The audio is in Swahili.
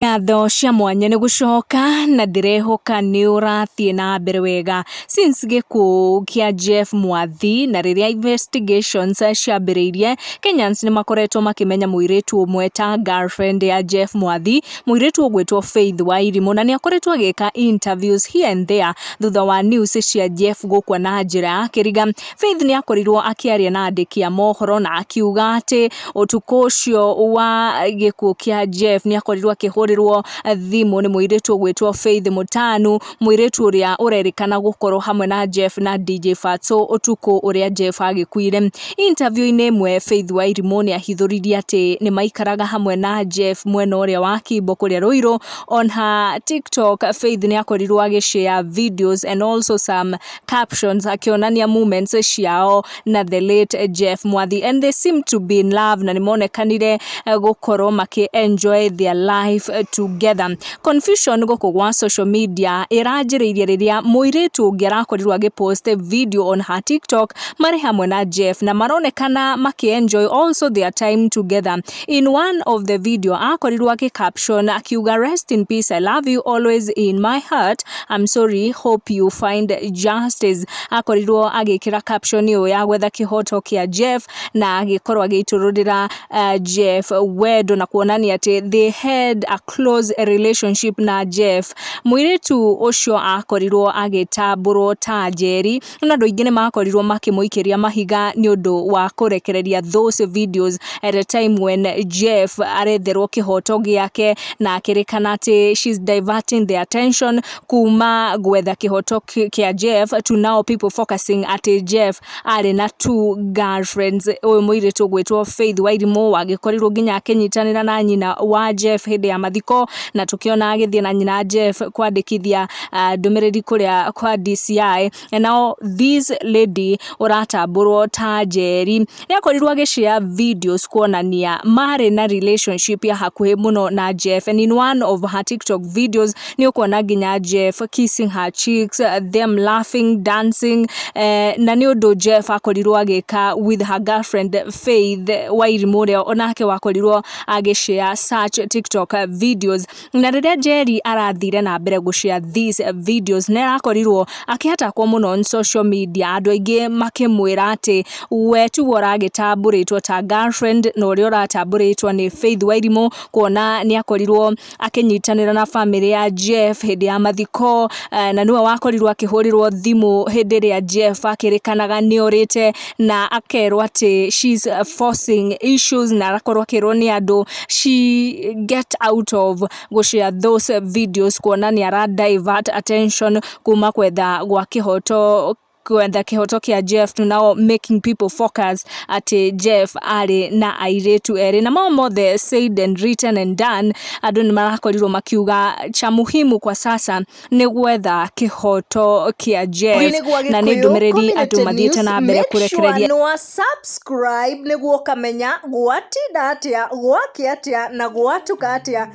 Ngatho cia mwanya ni gucoka na ndirehoka ni urathie na mbere wega since gikuũ kia Jeff Mwathi na riria investigations ciambiriirie. Kenyans ni makoretwo makimenya muiritu umwe ta girlfriend ya Jeff Mwathi, muiritu ugwitwo Faith Wairimu, na ni akoretwo agika interviews here and there thutha wa news cia Jeff gukwa na njira ya kiriga. Faith ni akorirwo akiaria na andiki a mohoro na akiuga ati utuku ucio wa gikuũ kia Jeff ni akorirwo akihurirwo thimu ni muiritu ugwitwo Faith Mutanu, muiritu uria urerikana gukorwo hamwe na Jeff na DJ Fatso utuku uria Jeff agikuire. Interview-ini imwe Faith Wairimu ni ahithuririe ati ni maikaraga hamwe na Jeff mwena uria wa Kimbo kuria Ruiru. On her TikTok, Faith ni akorirwo agishare videos and also some captions akionania moments ciao na the late Jeff Mwathi, and they seem to be in love na nimonekanire gukorwo maki enjoy their life together. Confusion guku gwa social media iranjiriirie riria muiritu ungi arakorirwo agipost video on her TikTok mari hamwe na Jeff na maronekana maki enjoy also their time together. In one of the video akorirwo caption akiuga, "Rest in peace, I love you always in my heart, I'm sorry, hope you find justice." Akorirwo agikira caption iyo ya gwetha kihoto kia Jeff na agikorwo agitururira Jeff wendo na kuonania ati they had a close relationship na Jeff. Muiritu ucio akorirwo agitamburwo ta Jerry na andu aingi ni makorirwo makimuikiria mahiga ni undu wa kurekereria those videos at a time when Jeff aretherwo kihoto giake na akirikana ati she's diverting the attention kuma gwetha kihoto kia Jeff to now people focusing ati Jeff ari na two girlfriends. Uyu muiritu gwitwo Faith Wairimu agikorirwo nginya akinyitanira na nyina wa Jeff hindi ya mathiko, na tukiona agithie na nyina Jeff kwandikithia ndumiriri kuria kwa DCI. And now this lady uratamburwo ta Jerry ni akorirwo agishare videos kuonania mari na relationship ya hakuhi muno na Jeff, and in one of her TikTok videos ni ukuona nginya Jeff kissing her cheeks, them laughing, dancing, na ni undu Jeff akorirwo agika with her girlfriend Faith Wairimu ria onake wakorirwo agishare such TikTok videos. Na riria Jerry arathire na mbere gushare these videos ne akorirwo akihatakwo muno on social media, andu aingi makimwira ati we tu uragitamburitwo ta girlfriend no uri uratamburitwo ni Faith Wairimu, kuona ni akorirwo akinyitanira na family ya Jeff hindi ya mathiko, na niwe wakorirwo akihurirwo thimu hindi ria Jeff akirikanaga ni orite na akerwo ati she's forcing issues na arakorwo akirwo ni andu she get out of gushare those videos, kuona ni ara divert attention kuma kwetha gwa kihoto kia Jeff to now making people focus at Jeff ari na airetu eri. Na more the said and written and done, andu ni marakorirwo makiuga cha muhimu kwa sasa ni gwetha kihoto kia Jeff na ni ndumiriri andu mathiete na mbere kurekereria. No subscribe niguo kamenya gwatinda atia gwakia atia na gwatuka atia.